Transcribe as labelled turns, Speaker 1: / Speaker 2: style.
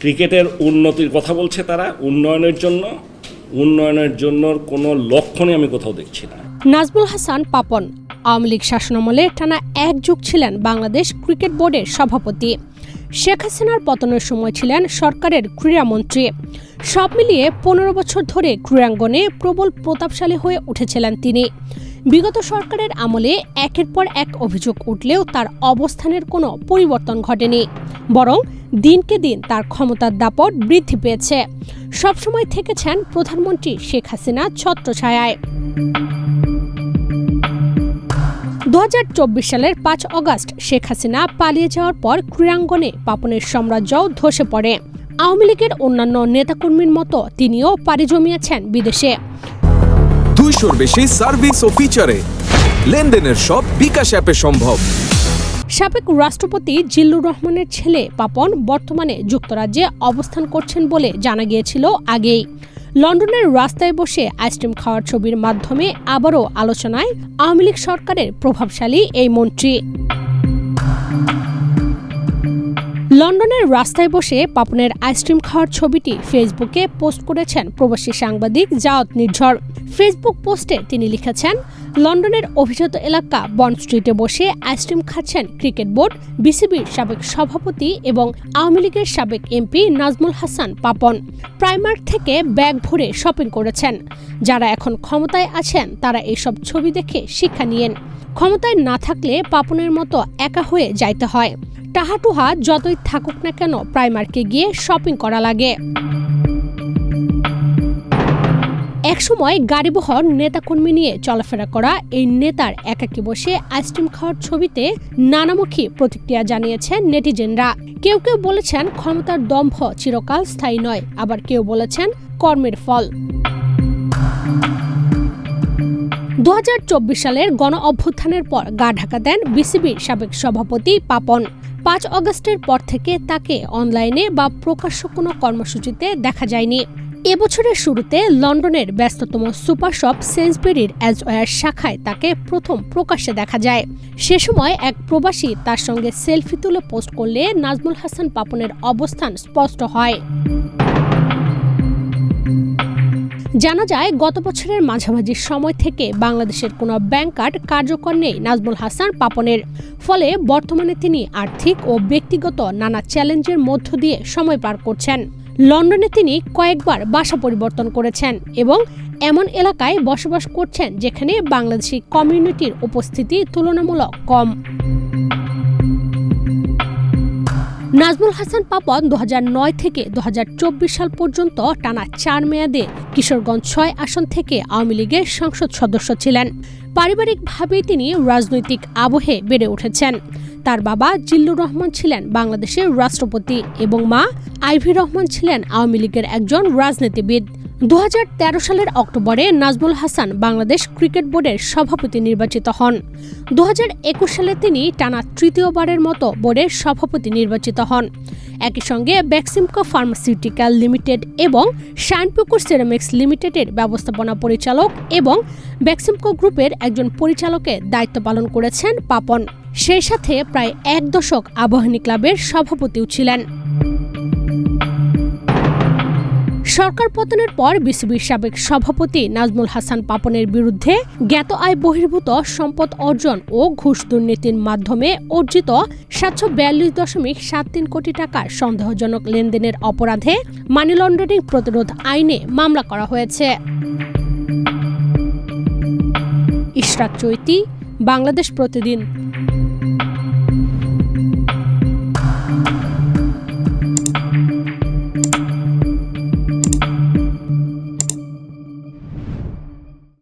Speaker 1: ক্রিকেটের উন্নতির কথা বলছে তারা, উন্নয়নের জন্য কোনো লক্ষণই আমি কোথাও দেখছি না।
Speaker 2: নাজমুল হাসান পাপন আওয়ামী লীগ শাসনামলে টানা এক যুগ ছিলেন বাংলাদেশ ক্রিকেট বোর্ডের সভাপতি। শেখ হাসিনার পতনের সময় ছিলেন সরকারের ক্রীড়ামন্ত্রী। সব মিলিয়ে 15 বছর ধরে ক্রীড়াঙ্গনে প্রবল প্রতাপশালী হয়ে উঠেছিলেন তিনি। বিগত সরকারের আমলে একের পর এক অভিযোগ উঠলেও তার অবস্থানের কোনো পরিবর্তন ঘটেনি, বরং দিনকে দিন তার ক্ষমতার দাপট বৃদ্ধি পেয়েছে। সবসময় থেকেছেন প্রধানমন্ত্রী শেখ হাসিনা ছত্রছায়ায়। 2024 সালের 5 অগাস্ট শেখ হাসিনা পালিয়ে যাওয়ার পর ক্রীড়াঙ্গনে পাপনের সাম্রাজ্যও ধসে পড়ে। আওয়ামী লীগের অন্যান্য নেতাকর্মীর মতো তিনিও পাড়ি জমিয়েছেন বিদেশে।
Speaker 3: 200-র বেশি সার্ভিস ও ফিচারে লেনদেনের সব বিকাশ অ্যাপে সম্ভব।
Speaker 2: সাবেক রাষ্ট্রপতি জিল্লুর রহমানের ছেলে পাপন বর্তমানে যুক্তরাজ্যে অবস্থান করছেন বলে জানা গিয়েছিল আগেই। লন্ডনের রাস্তায় বসে আইসক্রিম খাওয়ার ছবির মাধ্যমে আবারও আলোচনায় আওয়ামী লীগ সরকারের প্রভাবশালী এই মন্ত্রী। লন্ডনের রাস্তায় বসে পাপনের আইসক্রিম খাওয়ার ছবিটি ফেসবুকে পোস্ট করেছেন প্রবাসী সাংবাদিক জাওয়াত নির্ঝর। ফেসবুক পোস্টে তিনি লিখেছেন, লন্ডনের অভিজাত এলাকা বন্ড স্ট্রিটে বসে আইসক্রিম খাচ্ছেন ক্রিকেট বোর্ড, বিসিবির সাবেক সভাপতি এবং আওয়ামী লীগের সাবেক এমপি নাজমুল হাসান পাপন। প্রাইমার্ক থেকে ব্যাগ ভরে শপিং করেছেন। যারা এখন ক্ষমতায় আছেন তারা এসব ছবি দেখে শিক্ষা নিয়েন। ক্ষমতায় না থাকলে পাপনের মতো একা হয়ে যাইতে হয়। টাহাটুহা যতই থাকুক না কেন প্রাইমার্কে গিয়ে শপিং করা লাগে। একসময় গাড়িবহর নেতাকর্মী নিয়ে চলাফেরা করা এই নেতার একাকী বসে আইসক্রিম খাওয়ার ছবিতে নানামুখী প্রতিক্রিয়া জানিয়েছেন নেটিজেনরা। কেউ কেউ বলেছেন ক্ষমতার দম্ভ চিরকাল স্থায়ী নয়, আবার কেউ বলেছেন কর্মের ফল। 2024 সালের গণ অভ্যুত্থানের পর গা ঢাকা দেন বিসিবির সাবেক সভাপতি পাপন। 5 অগাস্টের পর থেকে তাকে অনলাইনে বা প্রকাশ্য কোনো কর্মসূচিতে দেখা যায়নি। এবছরের শুরুতে লন্ডনের ব্যস্ততম সুপার শপ সেন্সবেরির অ্যাজওয়্যার শাখায় তাকে প্রথম প্রকাশ্যে দেখা যায়। সে সময় এক প্রবাসী তার সঙ্গে সেলফি তুলে পোস্ট করলে নাজমুল হাসান পাপনের অবস্থান স্পষ্ট হয়। জানা যায়, গত বছরের মাঝামাঝি সময় থেকে বাংলাদেশের কোনো ব্যাংক কার্ড কার্যকর নেই নাজমুল হাসান পাপনের। ফলে বর্তমানে তিনি আর্থিক ও ব্যক্তিগত নানা চ্যালেঞ্জের মধ্য দিয়ে সময় পার করছেন। লন্ডনে তিনি কয়েকবার বাসা পরিবর্তন করেছেন এবং এমন এলাকায় বসবাস করছেন যেখানে বাংলাদেশি কমিউনিটির উপস্থিতি তুলনামূলক কম। নাজমুল হাসান পাপন 2009 থেকে 2024 সাল পর্যন্ত টানা 4 মেয়াদে কিশোরগঞ্জ 6 আসন থেকে আওয়ামী লীগের সংসদ সদস্য ছিলেন। পারিবারিকভাবেই তিনি রাজনৈতিক আবহে বেড়ে উঠেছেন। তার বাবা জিল্লুর রহমান ছিলেন বাংলাদেশের রাষ্ট্রপতি এবং মা আইভি রহমান ছিলেন আওয়ামী লীগের একজন রাজনীতিবিদ। 2013 সালের অক্টোবরে নাজমুল হাসান বাংলাদেশ ক্রিকেট বোর্ডের সভাপতি নির্বাচিত হন। 2021 সালে তিনি টানা তৃতীয়বারের মতো বোর্ডের সভাপতি নির্বাচিত হন। একই সঙ্গে বেক্সিমকো ফার্মাসিউটিক্যাল লিমিটেড এবং শাইনপুকুর সিরামিক্স লিমিটেডের ব্যবস্থাপনা পরিচালক এবং বেক্সিমকো গ্রুপের একজন পরিচালকের দায়িত্ব পালন করেছেন পাপন। সেই সাথে প্রায় 1 দশক আবাহনী ক্লাবের সভাপতিও ছিলেন। সরকার পতনের পর বিসিবির সাবেক সভাপতি নাজমুল হাসান পাপনের বিরুদ্ধে জ্ঞাত আয় বহির্ভূত সম্পদ অর্জন ও ঘুষ দুর্নীতির মাধ্যমে অর্জিত 742.73 কোটি টাকার সন্দেহজনক লেনদেনের অপরাধে মানি লন্ডারিং প্রতিরোধ আইনে মামলা করা হয়েছে। ইশরাত চৈতি, বাংলাদেশ প্রতিদিন।